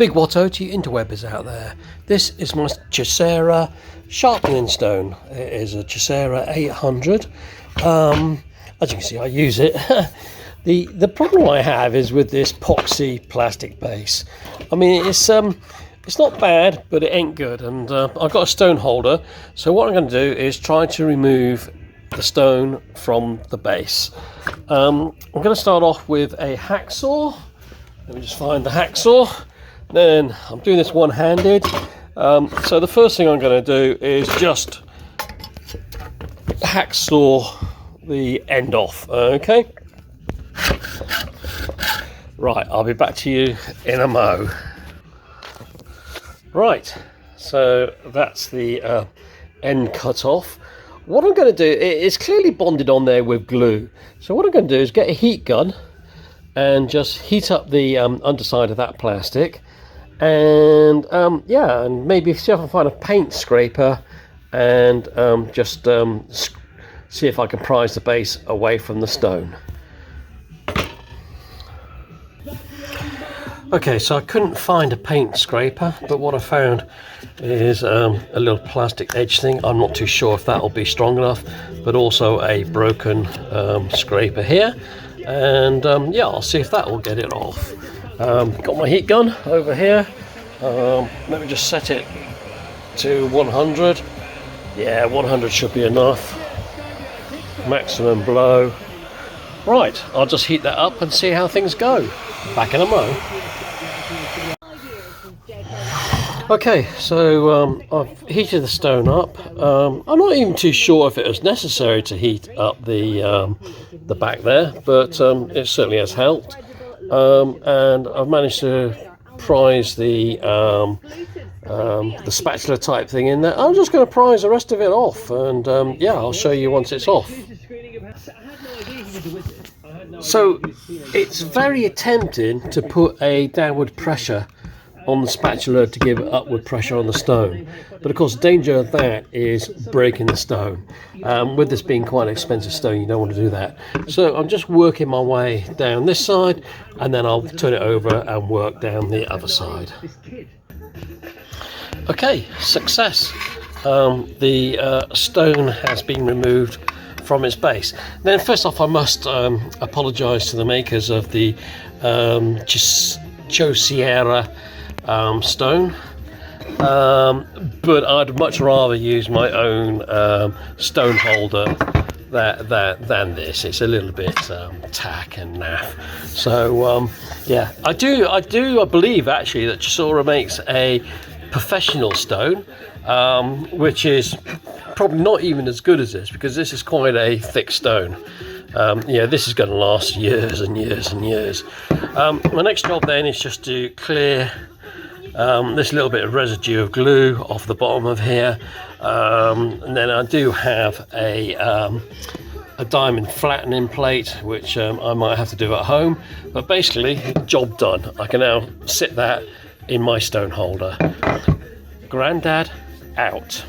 Big Watto to you interwebbers out there. This is my Chosera sharpening stone. It is a Chosera 800. As you can see, I use it. The problem I have is with this epoxy plastic base. I mean, it's not bad, but it ain't good. And I've got a stone holder, so what I'm going to do is try to remove the stone from the base. I'm going to start off with a hacksaw. Let me just find the hacksaw. Then I'm doing this one-handed. So the first thing I'm going to do is just hacksaw the end off. Okay. Right, I'll be back to you in a mo. Right, so that's the end cut off. What I'm going to do, it's clearly bonded on there with glue. So what I'm going to do is get a heat gun and just heat up the underside of that plastic. And yeah, and maybe see if I can find a paint scraper and just see if I can prise the base away from the stone. Okay, so I couldn't find a paint scraper, but what I found is a little plastic edge thing. I'm not too sure if that'll be strong enough, but also a broken scraper here. And yeah, I'll see if that will get it off. Got my heat gun over here. Let me just set it to 100. Yeah, 100 should be enough. Maximum blow. Right, I'll just heat that up and see how things go. Back in a mo. Okay, so I've heated the stone up. I'm not even too sure if it was necessary to heat up the back there, but it certainly has helped. And I've managed to prise the spatula type thing in there. I'm just going to prise the rest of it off, and yeah, I'll show you once it's off. So it's very tempting to put a downward pressure on the spatula to give upward pressure on the stone, but of course the danger of that is breaking the stone. With this being quite an expensive stone, you don't want to do that. So I'm just working my way down this side, and then I'll turn it over and work down the other side. Okay, success. The stone has been removed from its base. Then first off, I must apologise to the makers of the Chosera stone, but I'd much rather use my own stone holder than this. It's a little bit tack and naff. So yeah, I believe actually that Chosera makes a professional stone, which is probably not even as good as this, because this is quite a thick stone. Yeah, this is going to last years and years and years. My next job then is just to clear this little bit of residue of glue off the bottom of here, and then I do have a diamond flattening plate, which I might have to do at home, but basically job done. I can now sit that in my stone holder. Grandad out.